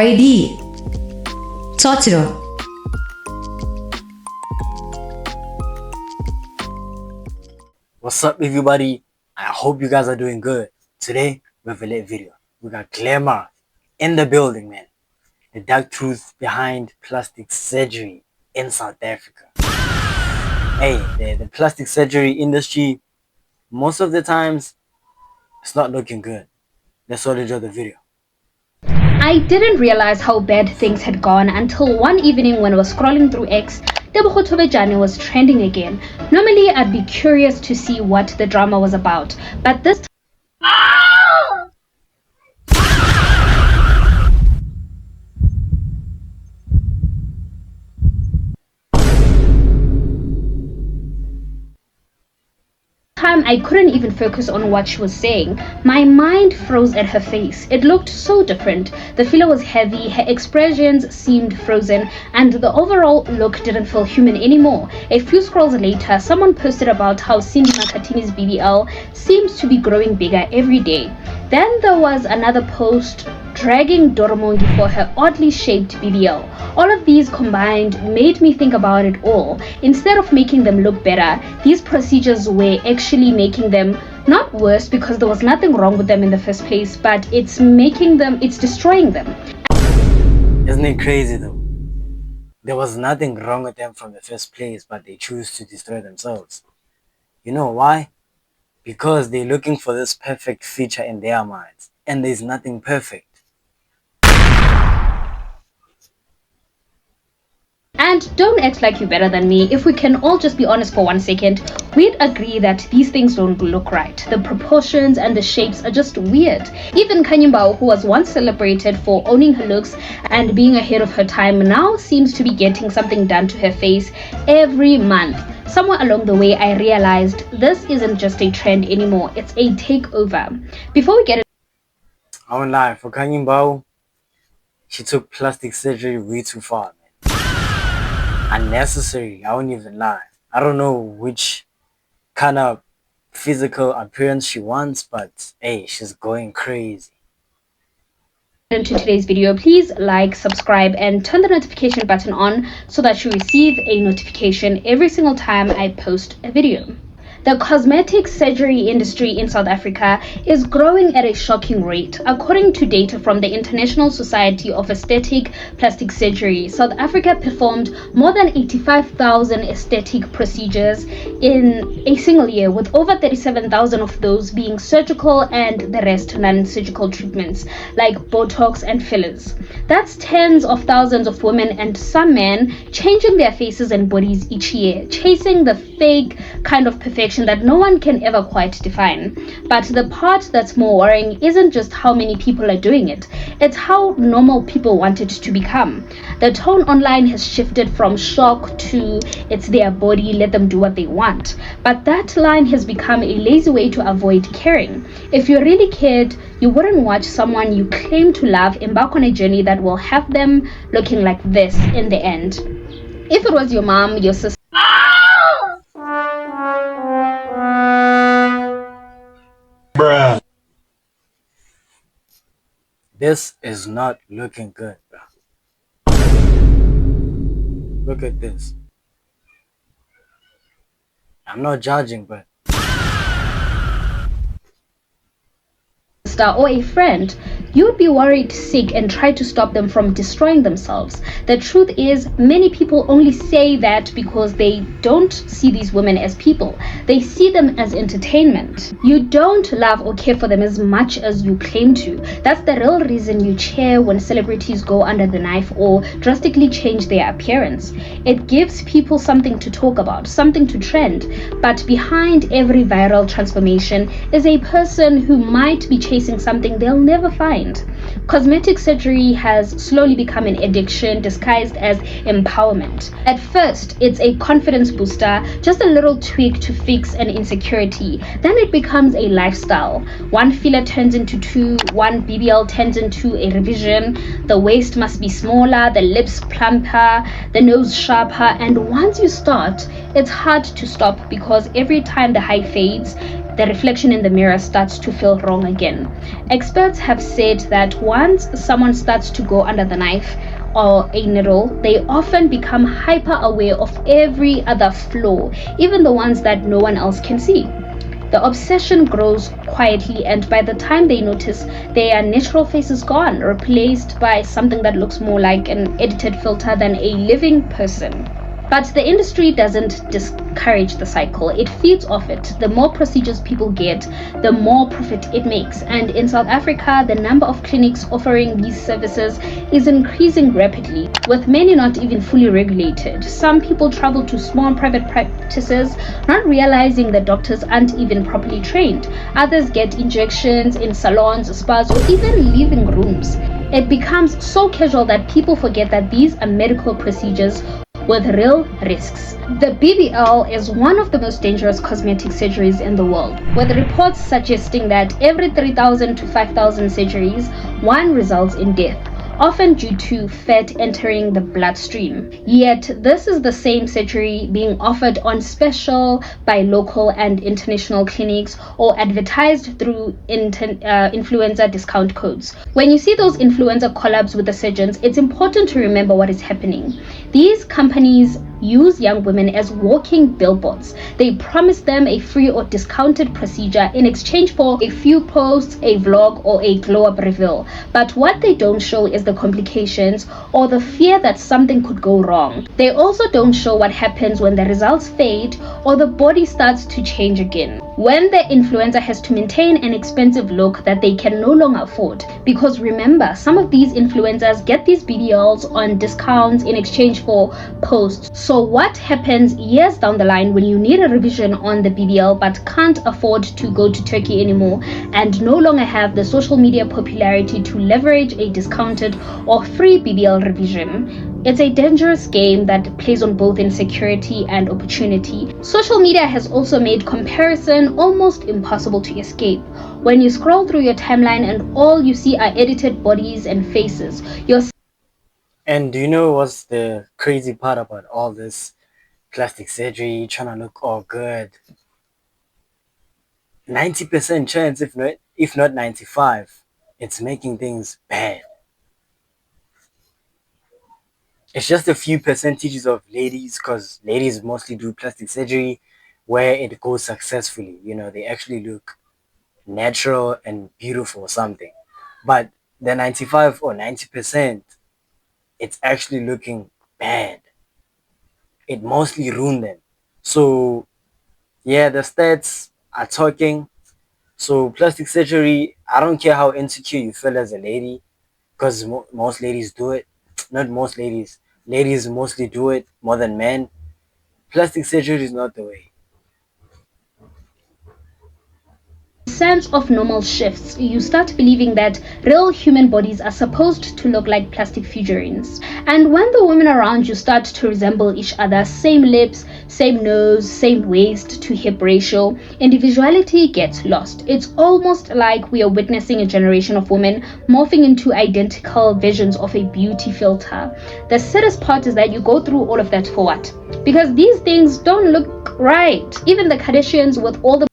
Y.A.D. Totiro. What's up, everybody? I hope you guys are doing good. Today we have a lit video. We got Glamour in the building, man. The dark truth behind plastic surgery in South Africa. Hey, the plastic surgery industry, most of the times, it's not looking good. Let's all enjoy the video. I didn't realize how bad things had gone until one evening when I was scrolling through X, Tebogo Tobejane was trending again. Normally, I'd be curious to see what the drama was about, but this time I couldn't even focus on what she was saying. My mind froze at her face. It looked so different. The filler was heavy, her expressions seemed frozen, and the overall look didn't feel human anymore. A few scrolls later, someone posted about how Cindy Makatini's BBL seems to be growing bigger every day. Then there was another post dragging Doromongi for her oddly shaped BBL. All of these combined made me think about it all. Instead of making them look better, these procedures were actually making them not worse because there was nothing wrong with them in the first place, but it's destroying them. Isn't it crazy though? There was nothing wrong with them from the first place, but they choose to destroy themselves. You know why? Because they're looking for this perfect feature in their minds, and there's nothing perfect. And don't act like you're better than me. If we can all just be honest for 1 second, we'd agree that these things don't look right. The proportions and the shapes are just weird. Even Kanyumbao, who was once celebrated for owning her looks and being ahead of her time, now seems to be getting something done to her face every month. Somewhere along the way, I realized this isn't just a trend anymore. It's a takeover. Before we get it, I won't lie, for Kanyumbao, she took plastic surgery way too far, man. Unnecessary, I won't even lie. I don't know which kind of physical appearance she wants, but hey, she's going crazy. into today's video, please like, subscribe, and turn the notification button on so that you receive a notification every single time I post a video. The cosmetic surgery industry in South Africa is growing at a shocking rate. According to data from the International Society of Aesthetic Plastic Surgery, South Africa performed more than 85,000 aesthetic procedures in a single year, with over 37,000 of those being surgical and the rest non-surgical treatments like Botox and fillers. That's tens of thousands of women and some men changing their faces and bodies each year, chasing the fake kind of perfection that no one can ever quite define. But the part that's more worrying isn't just how many people are doing it, it's how normal people want it to become. The tone online has shifted from shock to it's their body, let them do what they want. But that line has become a lazy way to avoid caring. If you really cared, you wouldn't watch someone you claim to love embark on a journey that will have them looking like this in the end. If it was your mom, your sister, This is not looking good, bro. Look at this. I'm not judging, but or a friend, you'd be worried sick and try to stop them from destroying themselves. The truth is, many people only say that because they don't see these women as people. They see them as entertainment. You don't love or care for them as much as you claim to. That's the real reason you cheer when celebrities go under the knife or drastically change their appearance. It gives people something to talk about, something to trend. But behind every viral transformation is a person who might be chasing something they'll never find. Cosmetic surgery has slowly become an addiction disguised as empowerment. At first, it's a confidence booster, just a little tweak to fix an insecurity. Then it becomes a lifestyle. One filler turns into two, one BBL turns into a revision. The waist must be smaller, the lips plumper, the nose sharper, and once you start, it's hard to stop because every time the high fades, the reflection in the mirror starts to feel wrong again. Experts have said that once someone starts to go under the knife or a needle, they often become hyper aware of every other flaw, even the ones that no one else can see. The obsession grows quietly, and by the time they notice, their natural face is gone, replaced by something that looks more like an edited filter than a living person. But the industry doesn't discourage the cycle, it feeds off it. The more procedures people get, the more profit it makes. And in South Africa, the number of clinics offering these services is increasing rapidly, with many not even fully regulated. Some people travel to small private practices, not realizing that doctors aren't even properly trained. Others get injections in salons, spas, or even living rooms. It becomes so casual that people forget that these are medical procedures with real risks. The BBL is one of the most dangerous cosmetic surgeries in the world, with reports suggesting that every 3,000 to 5,000 surgeries, one results in death, often due to fat entering the bloodstream. Yet, this is the same surgery being offered on special by local and international clinics or advertised through influencer discount codes. When you see those influencer collabs with the surgeons, it's important to remember what is happening. These companies use young women as walking billboards. They promise them a free or discounted procedure in exchange for a few posts, a vlog, or a glow-up reveal. But what they don't show is the complications or the fear that something could go wrong. They also don't show what happens when the results fade or the body starts to change again. When the influencer has to maintain an expensive look that they can no longer afford. Because remember, some of these influencers get these BBLs on discounts in exchange for posts. So what happens years down the line when you need a revision on the BBL but can't afford to go to Turkey anymore and no longer have the social media popularity to leverage a discounted or free BBL revision? It's a dangerous game that plays on both insecurity and opportunity. Social media has also made comparison almost impossible to escape. When you scroll through your timeline and all you see are edited bodies and faces, you're And do you know what's the crazy part about all this plastic surgery, trying to look all good? 90% chance, if not 95, it's making things bad. It's just a few percentages of ladies, because ladies mostly do plastic surgery, where it goes successfully. They actually look natural and beautiful or something. But the 95 or 90%, it's actually looking bad. It mostly ruined them. So yeah, the stats are talking. So plastic surgery, I don't care how insecure you feel as a lady, because most ladies do it. Not most ladies. Ladies mostly do it more than men. Plastic surgery is not the way. sense of normal shifts. You start believing that real human bodies are supposed to look like plastic figurines. And when the women around you start to resemble each other, same lips, same nose, same waist to hip ratio, individuality gets lost. It's almost like we are witnessing a generation of women morphing into identical versions of a beauty filter. The saddest part is that you go through all of that for what? Because these things don't look right. Even the Kardashians, with all the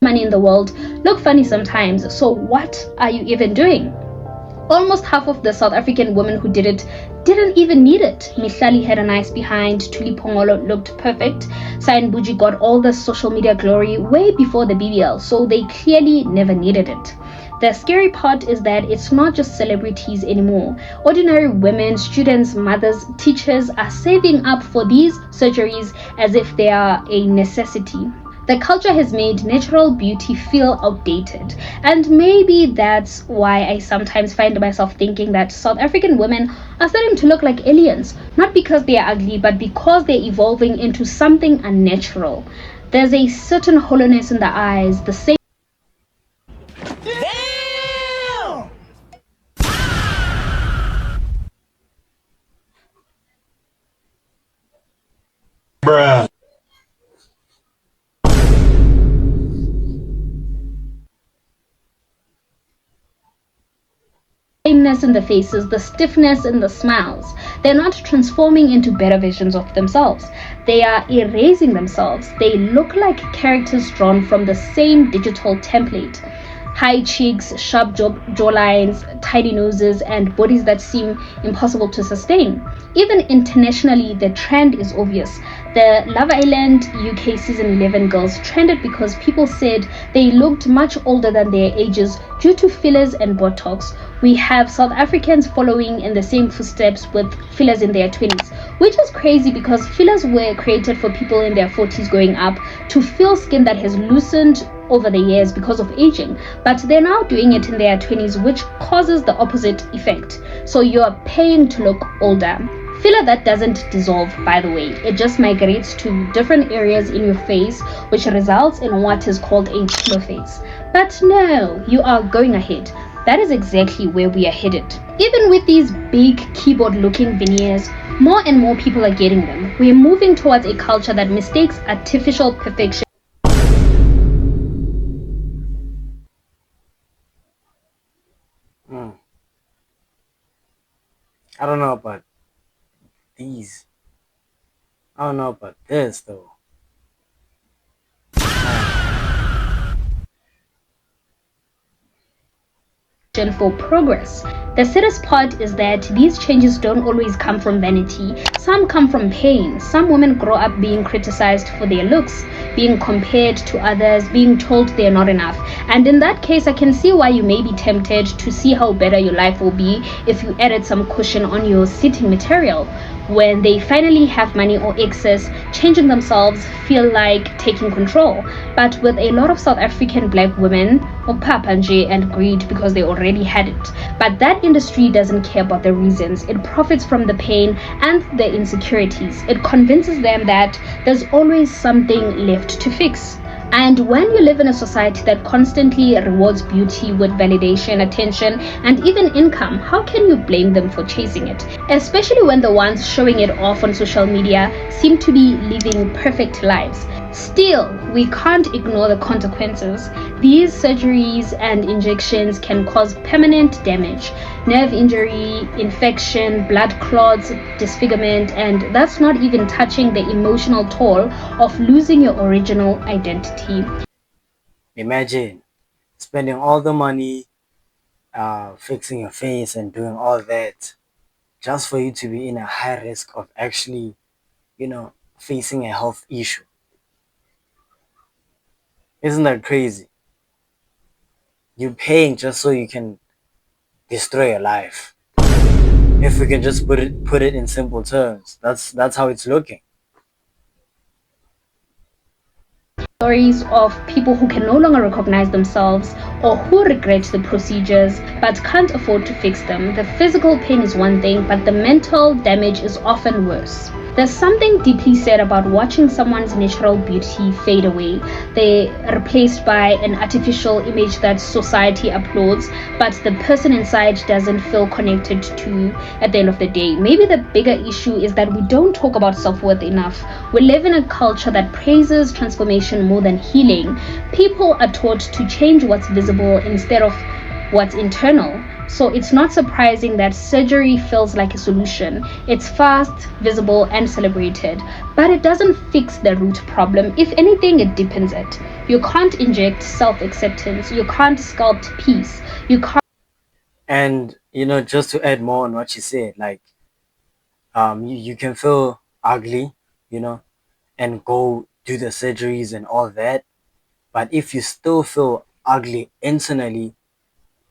money in the world, look funny sometimes. So what are you even doing? Almost half of the South African women who did it didn't even need it. Mihlali had a nice behind, Tuli Pongolo looked perfect, Sain Buji got all the social media glory way before the BBL, so they clearly never needed it. The scary part is that it's not just celebrities anymore. Ordinary women, students, mothers, teachers are saving up for these surgeries as if they are a necessity. The culture has made natural beauty feel outdated, and maybe that's why I sometimes find myself thinking that South African women are starting to look like aliens, not because they are ugly, but because they're evolving into something unnatural. There's a certain hollowness in the eyes, the same leanness in the faces, the stiffness in the smiles. They're not transforming into better versions of themselves. They are erasing themselves. They look like characters drawn from the same digital template. High cheeks, sharp jawlines, tidy noses, and bodies that seem impossible to sustain. Even internationally, the trend is obvious. The Love Island UK season 11 girls trended because people said they looked much older than their ages due to fillers and Botox. We have South Africans following in the same footsteps with fillers in their 20s, which is crazy because fillers were created for people in their 40s going up to fill skin that has loosened over the years because of aging, but they're now doing it in their 20s, which causes the opposite effect. So you're paying to look older. Filler that doesn't dissolve, by the way, it just migrates to different areas in your face, which results in what is called a pillow face. But no, you are going ahead. That is exactly where we are headed. Even with these big keyboard looking veneers, more and more people are getting them. We're moving towards a culture that mistakes artificial perfection. I don't know about these. I don't know about this though. For progress. The saddest part is that these changes don't always come from vanity. Some come from pain. Some women grow up being criticized for their looks, being compared to others, being told they're not enough. And in that case, I can see why you may be tempted to see how better your life will be if you added some cushion on your sitting material. When they finally have money or excess, changing themselves feel like taking control. But with a lot of South African black women, Opapanje and greed because they already had it. But that industry doesn't care about the reasons. It profits from the pain and the insecurities. It convinces them that there's always something left to fix. And when you live in a society that constantly rewards beauty with validation, attention, and even income, how can you blame them for chasing it? Especially when the ones showing it off on social media seem to be living perfect lives. Still, we can't ignore the consequences. These surgeries and injections can cause permanent damage, nerve injury, infection, blood clots, disfigurement, and that's not even touching the emotional toll of losing your original identity. Imagine spending all the money fixing your face and doing all that just for you to be in a high risk of actually, facing a health issue. Isn't that crazy? You're paying just so you can destroy your life. If we can just put it in simple terms, that's how it's looking. Stories of people who can no longer recognize themselves or who regret the procedures but can't afford to fix them. The physical pain is one thing, but the mental damage is often worse. There's something deeply sad about watching someone's natural beauty fade away. They're replaced by an artificial image that society applauds, but the person inside doesn't feel connected to at the end of the day. Maybe the bigger issue is that we don't talk about self-worth enough. We live in a culture that praises transformation more than healing. People are taught to change what's visible instead of what's internal. So it's not surprising that surgery feels like a solution. It's fast, visible, and celebrated. But it doesn't fix the root problem. If anything, it deepens it. You can't inject self-acceptance. You can't sculpt peace. You can't. And just to add more on what you said, like you can feel ugly, you know, and go do the surgeries and all that. But if you still feel ugly internally,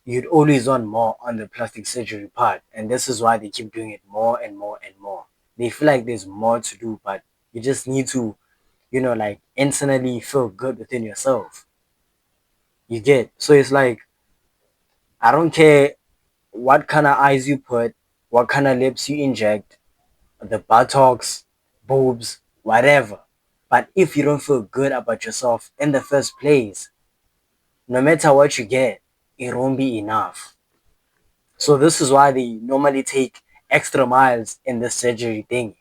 you'd always want more on the plastic surgery part. And this is why they keep doing it more and more and more. They feel like there's more to do, but you just need to, like internally feel good within yourself. You get? So it's like, I don't care what kind of eyes you put, what kind of lips you inject, the buttocks, boobs, whatever. But if you don't feel good about yourself in the first place, no matter what you get, it won't be enough. So this is why they normally take extra miles in the surgery thing.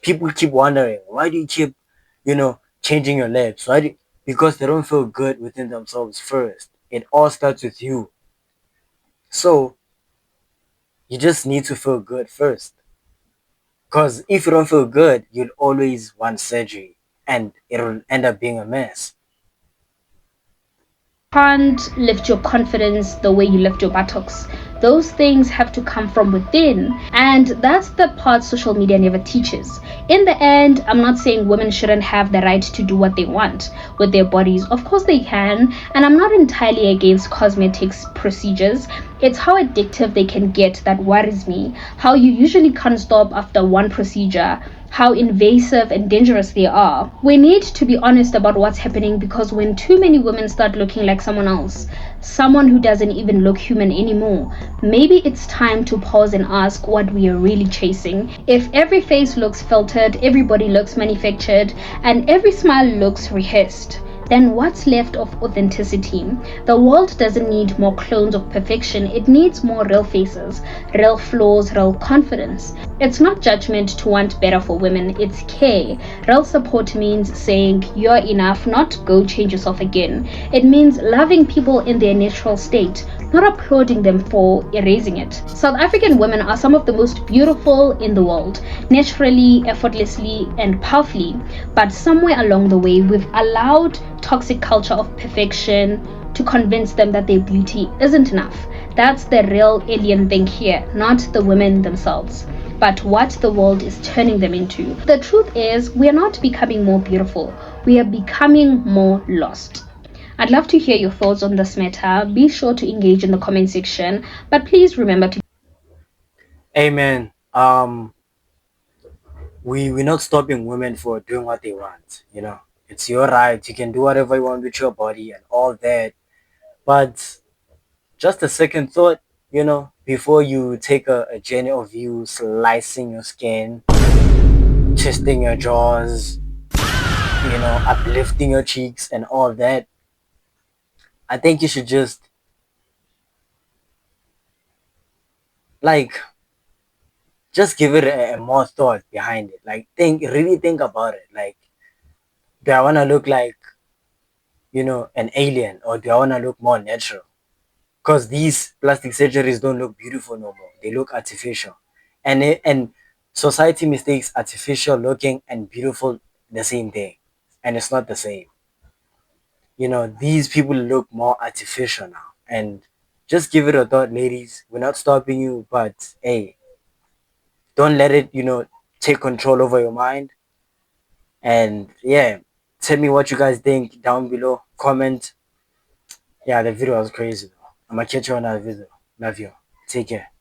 People keep wondering, why do you keep, changing your lips? Because they don't feel good within themselves first. It all starts with you. So You just need to feel good first. Because if you don't feel good, you'll always want surgery and it'll end up being a mess. Can't lift your confidence the way you lift your buttocks. Those things have to come from within, and that's the part social media never teaches. In the end, I'm not saying women shouldn't have the right to do what they want with their bodies. Of course they can, and I'm not entirely against cosmetics procedures. It's how addictive they can get that worries me. How you usually can't stop after one procedure, how invasive and dangerous they are. We need to be honest about what's happening, because when too many women start looking like someone else, someone who doesn't even look human anymore, maybe it's time to pause and ask what we are really chasing. If every face looks filtered, every body looks manufactured, and every smile looks rehearsed, then what's left of authenticity? The world doesn't need more clones of perfection, it needs more real faces, real flaws, real confidence. It's not judgment to want better for women, it's care. Real support means saying you're enough, not go change yourself again. It means loving people in their natural state, not applauding them for erasing it. South African women are some of the most beautiful in the world, naturally, effortlessly, and powerfully. But somewhere along the way, we've allowed toxic culture of perfection to convince them that their beauty isn't enough. That's the real alien thing here, not the women themselves, but what the world is turning them into. The truth is, we are not becoming more beautiful, we are becoming more lost. I'd love to hear your thoughts on this matter. Be sure to engage in the comment section, but please remember to Amen. We're not stopping women for doing what they want, you know. It's your right. You can do whatever you want with your body and all that. But just a second thought, you know, before you take a journey of you slicing your skin, twisting your jaws, you know, uplifting your cheeks and all that, I think you should just like just give it a more thought behind it. Like really think about it. Like, do I wanna look like, you know, an alien, or do I wanna look more natural? Because these plastic surgeries don't look beautiful no more. They look artificial. And society mistakes artificial looking and beautiful the same thing. And it's not the same. You know, these people look more artificial now. And just give it a thought, ladies. We're not stopping you, but hey, don't let it, you know, take control over your mind. And yeah, tell me what you guys think down below. Comment. Yeah, the video was crazy though. I'm gonna catch you on that video. Love you. Take care.